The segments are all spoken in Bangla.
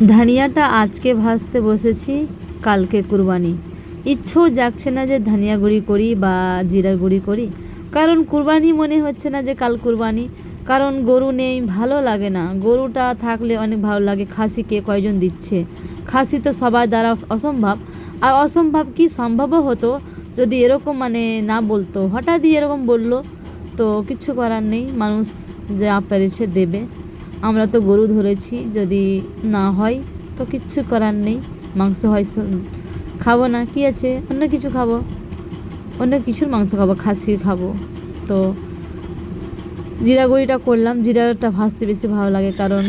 ধনিয়াটা আজকে ভাজতে বসেছি, কালকে কুরবানি। ইচ্ছেও জাগছে না যে ধনিয়া গুঁড়ি করি বা জিরার গুঁড়ি করি, কারণ কুরবানি মনে হচ্ছে না যে কাল কুরবানি। কারণ গরু নেই, ভালো লাগে না। গরুটা থাকলে অনেক ভালো লাগে। খাসিকে কয়জন দিচ্ছে? খাসি তো সবার দ্বারা অসম্ভব। আর অসম্ভব কি সম্ভবও হতো যদি এরকম না বলতো, হঠাৎই এরকম বললো, তো কিছু করার নেই। মানুষ যা পেরেছে দেবে। আমরা তো গরু ধরেছি, যদি না হয় তো কিচ্ছু করার নেই। মাংস হয় খাবো না, কি আছে, অন্য কিছু খাবো, অন্য কিছুর মাংস খাবো, খাসির খাবো। তো জিরা গুঁড়িটা করলাম। জিরাটা ভাজতে বেশি ভালো লাগে, কারণ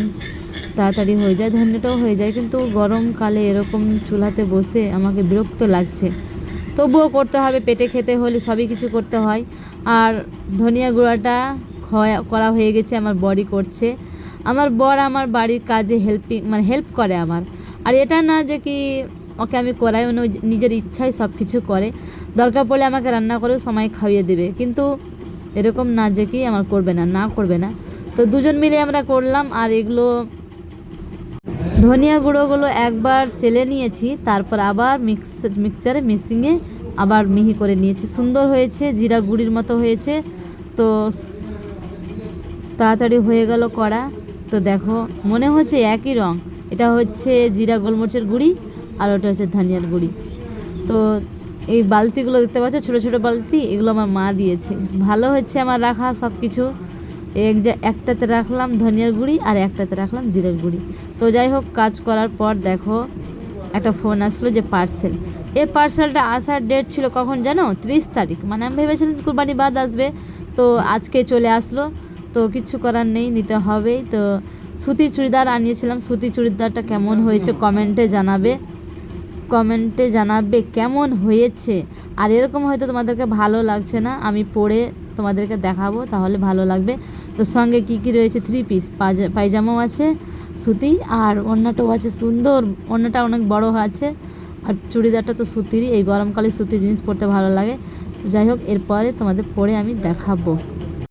তাড়াতাড়ি হয়ে যায়, ধনিয়াটাও হয়ে যায়। কিন্তু গরমকালে এরকম চুলাতে বসে আমাকে বিরক্ত লাগছে, তবুও করতে হবে, পেটে খেতে হলে সবই কিছু করতে হয়। আর ধনিয়া গুঁড়াটা করা হয়ে গেছে, আমার বড়ি করছে। আমার বর আমার বাড়ির কাজে হেল্প করে আমার। আর এটা না যে কি ওকে আমি করাই, নিজের ইচ্ছায় সব কিছু করে। দরকার পড়লে আমাকে রান্না করে সময় খাইয়ে দেবে, কিন্তু এরকম না যে কি আমার করবে না। তো দুজন মিলে আমরা করলাম। আর এগুলো ধনিয়া গুঁড়োগুলো একবার চেলে নিয়েছি, তারপর আবার মিক্সচারে মিশিয়ে আবার মিহি করে নিয়েছি। সুন্দর হয়েছে, জিরা গুঁড়ির মতো হয়েছে। তো তাড়াতাড়ি হয়ে গেল করা। তো দেখো, মনে হচ্ছে একই রং। এটা হচ্ছে জিরা গোলমরিচের গুঁড়ি, আর ওটা হচ্ছে ধনিয়ার গুঁড়ি। তো এই বালতিগুলো দেখতে পাচ্ছ, ছোটো ছোটো বালতি, এগুলো আমার মা দিয়েছে। ভালো হচ্ছে আমার রাখা সব কিছু। একটাতে রাখলাম ধনিয়ার গুঁড়ি আর একটাতে রাখলাম জিরার গুঁড়ি। তো যাই হোক, কাজ করার পর দেখো একটা ফোন আসলো যে পার্সেল। এই পার্সেলটা আসার ডেট ছিল কখন জানো? 30 তারিখ। আমি ভেবেছিলাম কুরবানি বাদ আসবে, তো আজকে চলে আসলো। তো কিচ্ছু করার নেই, নিতে হবেই। তো সুতির চুড়িদার আনিয়েছিলাম। সুতির চুড়িদারটা কেমন হয়েছে কমেন্টে জানাবে কেমন হয়েছে। আর এরকম হয়তো তোমাদেরকে ভালো লাগছে না, আমি পরে তোমাদেরকে দেখাবো, তাহলে ভালো লাগবে। তো সঙ্গে কি রয়েছে, 3 পিস পায়জামাও আছে সুতি, আর ওড়নাটাও আছে সুন্দর। ওড়নাটা অনেক বড় আছে, আর চুড়িদারটা তো সুতিরই। এই গরমকালে সুতির জিনিস পরতে ভালো লাগে। তো যাই হোক, এরপরে তোমাদের পরে আমি দেখাবো।